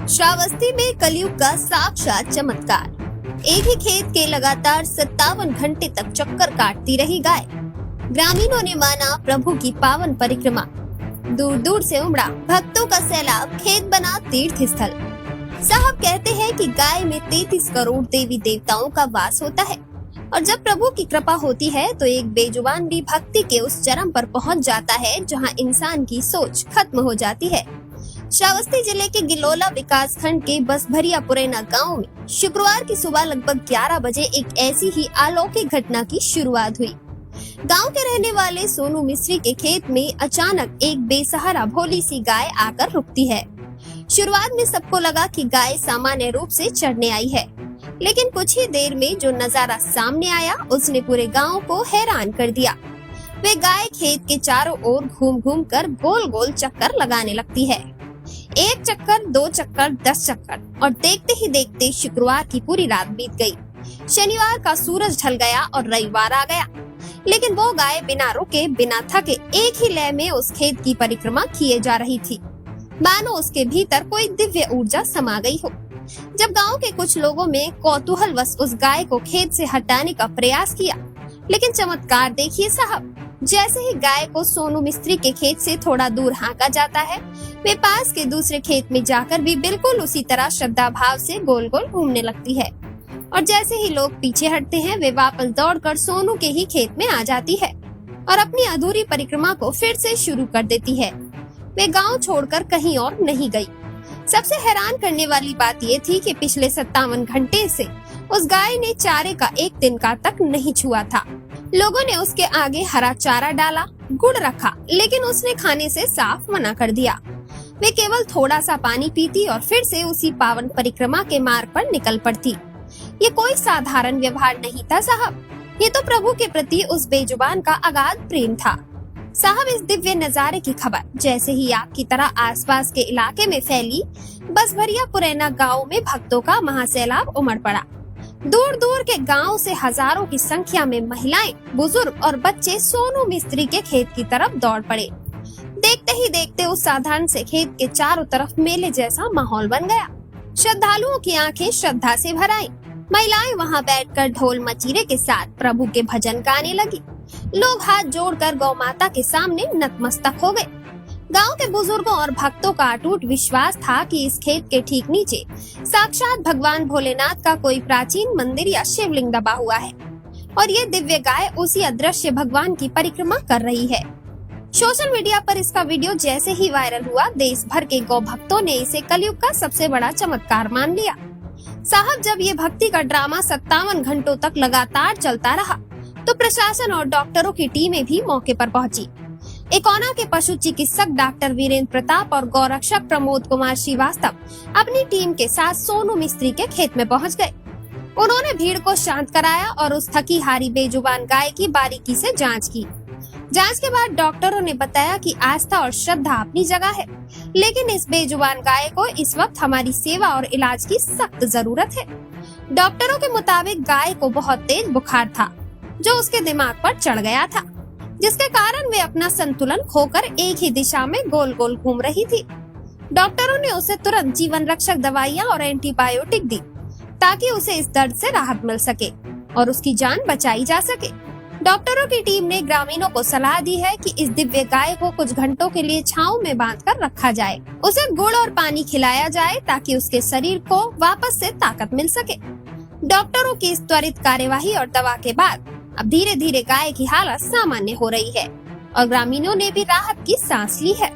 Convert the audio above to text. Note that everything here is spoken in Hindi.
श्रावस्ती में कलयुग का साक्षात चमत्कार। एक ही खेत के लगातार 57 घंटे तक चक्कर काटती रही गाय। ग्रामीणों ने माना प्रभु की पावन परिक्रमा। दूर दूर से उमड़ा भक्तों का सैलाब, खेत बना तीर्थ स्थल। साहब कहते हैं कि गाय में 33 करोड़ देवी देवताओं का वास होता है और जब प्रभु की कृपा होती है तो एक बेजुबान भी भक्ति के उस चरम पर पहुंच जाता है जहां इंसान की सोच खत्म हो जाती है। श्रावस्ती जिले के गिलोला विकास खंड के बसभरिया पुरैना गांव में शुक्रवार की सुबह लगभग 11 बजे एक ऐसी ही अलौकिक घटना की शुरुआत हुई। गांव के रहने वाले सोनू मिस्त्री के खेत में अचानक एक बेसहारा भोली सी गाय आकर रुकती है। शुरुआत में सबको लगा कि गाय सामान्य रूप से चढ़ने आई है, लेकिन कुछ ही देर में जो नजारा सामने आया उसने पूरे गांव को हैरान कर दिया। वे गाय खेत के चारों ओर घूम घूम कर गोल गोल चक्कर लगाने लगती है। 1 चक्कर, 2 चक्कर, 10 चक्कर और देखते ही देखते शुक्रवार की पूरी रात बीत गई। शनिवार का सूरज ढल गया और रविवार आ गया, लेकिन वो गाय बिना रुके बिना थके एक ही लय में उस खेत की परिक्रमा किए जा रही थी, मानो उसके भीतर कोई दिव्य ऊर्जा समा गई हो। जब गांव के कुछ लोगों में कौतूहलवश उस गाय को खेत से हटाने का प्रयास किया, लेकिन चमत्कार देखिए साहब, जैसे ही गाय को सोनू मिस्त्री के खेत से थोड़ा दूर हाँका जाता है, वे पास के दूसरे खेत में जाकर भी बिल्कुल उसी तरह श्रद्धा भाव से गोल गोल घूमने लगती है और जैसे ही लोग पीछे हटते हैं वे वापस दौड़कर सोनू के ही खेत में आ जाती है और अपनी अधूरी परिक्रमा को फिर से शुरू कर देती है। वे गांव छोड़कर कहीं और नहीं गई। सबसे हैरान करने वाली बात ये थी कि पिछले 57 घंटे से उस गाय ने चारे का एक तिनका तक नहीं छुआ था। लोगों ने उसके आगे हरा चारा डाला, गुड़ रखा, लेकिन उसने खाने से साफ मना कर दिया। वे केवल थोड़ा सा पानी पीती और फिर से उसी पावन परिक्रमा के मार्ग पर निकल पड़ती। ये कोई साधारण व्यवहार नहीं था साहब, ये तो प्रभु के प्रति उस बेजुबान का अगाध प्रेम था। साहब, इस दिव्य नजारे की खबर जैसे ही आग की तरह आसपास के इलाके में फैली, बसभरिया पुरैना गांव में भक्तों का महासैलाब उमड़ पड़ा। दूर दूर के गांव से हजारों की संख्या में महिलाएं, बुजुर्ग और बच्चे सोनू मिस्त्री के खेत की तरफ दौड़ पड़े। देखते ही देखते उस साधारण से खेत के चारों तरफ मेले जैसा माहौल बन गया। श्रद्धालुओं की आंखें श्रद्धा से भर आईं। महिलाएं वहां बैठकर ढोल मचीरे के साथ प्रभु के भजन गाने लगी। लोग हाथ जोड़कर गौ माता के सामने नतमस्तक हो गए। गांव के बुजुर्गों और भक्तों का अटूट विश्वास था कि इस खेत के ठीक नीचे साक्षात भगवान भोलेनाथ का कोई प्राचीन मंदिर या शिवलिंग दबा हुआ है और ये दिव्य गाय उसी अदृश्य भगवान की परिक्रमा कर रही है। सोशल मीडिया पर इसका वीडियो जैसे ही वायरल हुआ, देश भर के गौ भक्तों ने इसे कलयुग का सबसे बड़ा चमत्कार मान लिया। साहब, जब ये भक्ति का ड्रामा 57 घंटों तक लगातार चलता रहा तो प्रशासन और डॉक्टरों की टीमें भी मौके पर पहुंची। एकोना के पशु चिकित्सक डॉक्टर वीरेंद्र प्रताप और गौरक्षक प्रमोद कुमार श्रीवास्तव अपनी टीम के साथ सोनू मिस्त्री के खेत में पहुंच गए। उन्होंने भीड़ को शांत कराया और उस थकी हारी बेजुबान गाय की बारीकी से जांच की। जांच के बाद डॉक्टरों ने बताया कि आस्था और श्रद्धा अपनी जगह है, लेकिन इस बेजुबान गाय को इस वक्त हमारी सेवा और इलाज की सख्त जरूरत है। डॉक्टरों के मुताबिक गाय को बहुत तेज बुखार था जो उसके दिमाग पर चढ़ गया था, जिसके कारण वे अपना संतुलन खोकर एक ही दिशा में गोल गोल घूम रही थी। डॉक्टरों ने उसे तुरंत जीवन रक्षक दवाइयां और एंटीबायोटिक दी ताकि उसे इस दर्द से राहत मिल सके और उसकी जान बचाई जा सके। डॉक्टरों की टीम ने ग्रामीणों को सलाह दी है कि इस दिव्य गाय को कुछ घंटों के लिए छांव में बांधकर रखा जाए, उसे गुड़ और पानी खिलाया जाए ताकि उसके शरीर को वापस से ताकत मिल सके। डॉक्टरों की इस त्वरित कार्यवाही और दवा के बाद अब धीरे धीरे गाय की हालत सामान्य हो रही है और ग्रामीणों ने भी राहत की सांस ली है।